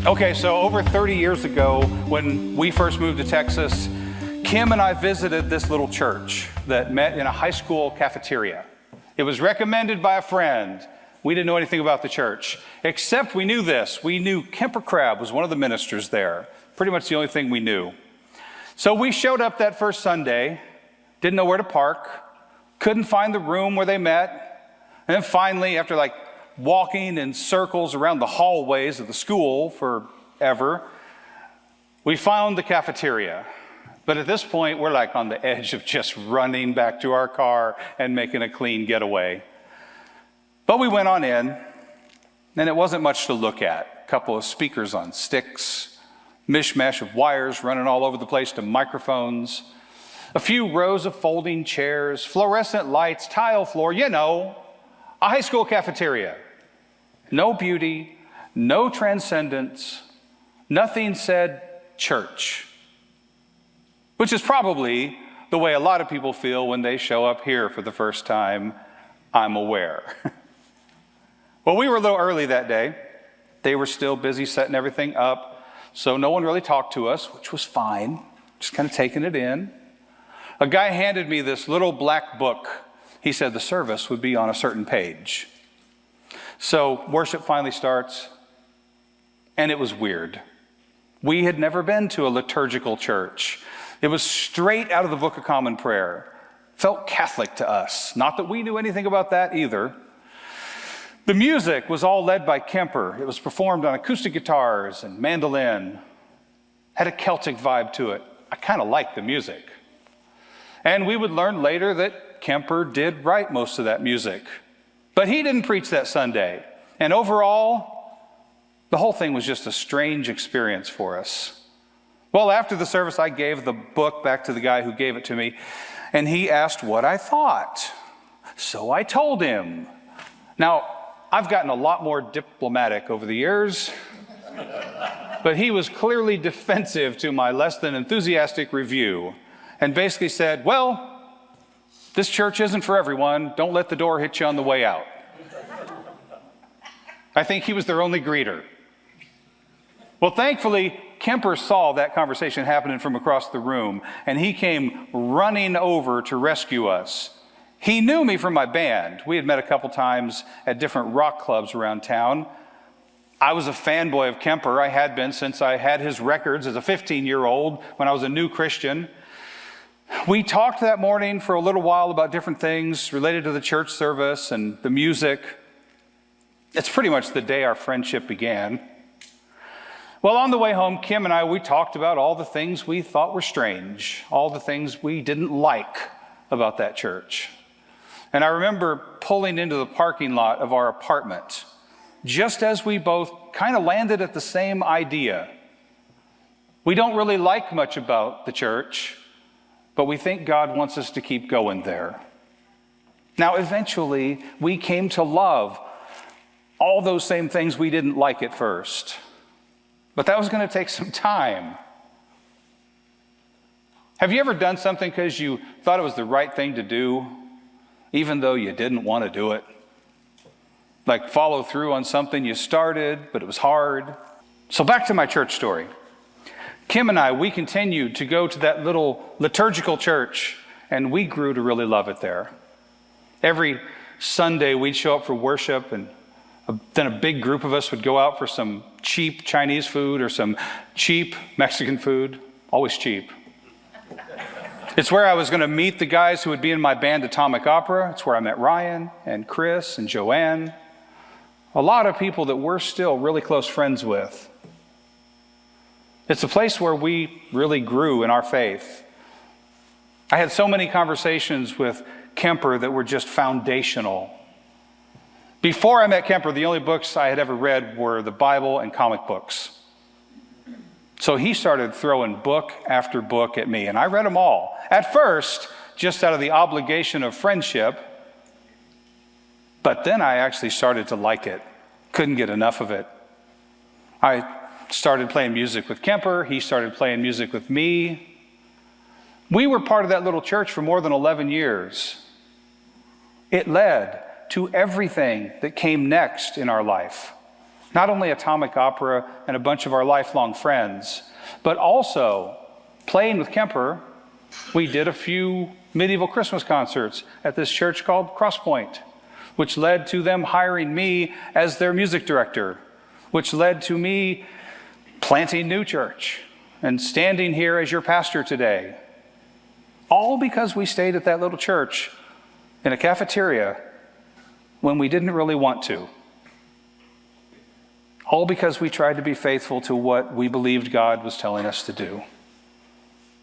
Okay, so over 30 years ago, when we first moved to Texas, Kim and I visited this little church that met in a high school cafeteria. It was recommended by a friend. We didn't know anything about the church, except we knew this. We knew Kemper Crabb was one of the ministers there. Pretty much the only thing we knew. So we showed up that first Sunday, didn't know where to park, couldn't find the room where they met, and then finally, after walking in circles around the hallways of the school forever, we found the cafeteria. But at this point, we're on the edge of just running back to our car and making a clean getaway. But we went on in, and it wasn't much to look at. A couple of speakers on sticks, mishmash of wires running all over the place to microphones, a few rows of folding chairs, fluorescent lights, tile floor, a high school cafeteria. No beauty, no transcendence, nothing said church. Which is probably the way a lot of people feel when they show up here for the first time, I'm aware. Well, we were a little early that day. They were still busy setting everything up, so no one really talked to us, which was fine, just kind of taking it in. A guy handed me this little black book. He said the service would be on a certain page. So worship finally starts, and it was weird. We had never been to a liturgical church. It was straight out of the Book of Common Prayer. Felt Catholic to us. Not that we knew anything about that either. The music was all led by Kemper. It was performed on acoustic guitars and mandolin. Had a Celtic vibe to it. I kind of liked the music. And we would learn later that Kemper did write most of that music. But he didn't preach that Sunday. And overall, the whole thing was just a strange experience for us. Well, after the service, I gave the book back to the guy who gave it to me, and he asked what I thought. So I told him. Now, I've gotten a lot more diplomatic over the years, but he was clearly defensive to my less than enthusiastic review and basically said, well, this church isn't for everyone. Don't let the door hit you on the way out. I think he was their only greeter. Well, thankfully, Kemper saw that conversation happening from across the room, and he came running over to rescue us. He knew me from my band. We had met a couple times at different rock clubs around town. I was a fanboy of Kemper. I had been since I had his records as a 15-year-old when I was a new Christian. We talked that morning for a little while about different things related to the church service and the music. It's pretty much the day our friendship began. Well, on the way home, Kim and I, we talked about all the things we thought were strange, all the things we didn't like about that church. And I remember pulling into the parking lot of our apartment, just as we both kind of landed at the same idea. We don't really like much about the church, but we think God wants us to keep going there. Now, eventually, we came to love all those same things we didn't like at first. But that was going to take some time. Have you ever done something because you thought it was the right thing to do, even though you didn't want to do it? Like follow through on something you started, but it was hard. So back to my church story. Kim and I, we continued to go to that little liturgical church, and we grew to really love it there. Every Sunday, we'd show up for worship, and then a big group of us would go out for some cheap Chinese food or some cheap Mexican food. Always cheap. It's where I was going to meet the guys who would be in my band Atomic Opera. It's where I met Ryan and Chris and Joanne. A lot of people that we're still really close friends with. It's a place where we really grew in our faith. I had so many conversations with Kemper that were just foundational. Before I met Kemper, the only books I had ever read were the Bible and comic books. So he started throwing book after book at me, and I read them all. At first, just out of the obligation of friendship, but then I actually started to like it. Couldn't get enough of it. I started playing music with Kemper. He started playing music with me. We were part of that little church for more than 11 years. It led to everything that came next in our life. Not only Atomic Opera and a bunch of our lifelong friends, but also playing with Kemper, we did a few medieval Christmas concerts at this church called Crosspoint, which led to them hiring me as their music director, which led to me planting NewChurch and standing here as your pastor today. All because we stayed at that little church in a cafeteria when we didn't really want to. All because we tried to be faithful to what we believed God was telling us to do.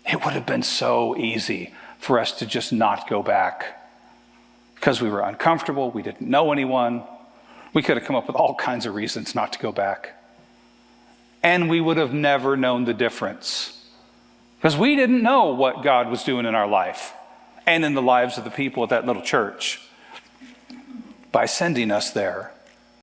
It would have been so easy for us to just not go back because we were uncomfortable, we didn't know anyone. We could have come up with all kinds of reasons not to go back. And we would have never known the difference because we didn't know what God was doing in our life and in the lives of the people at that little church by sending us there.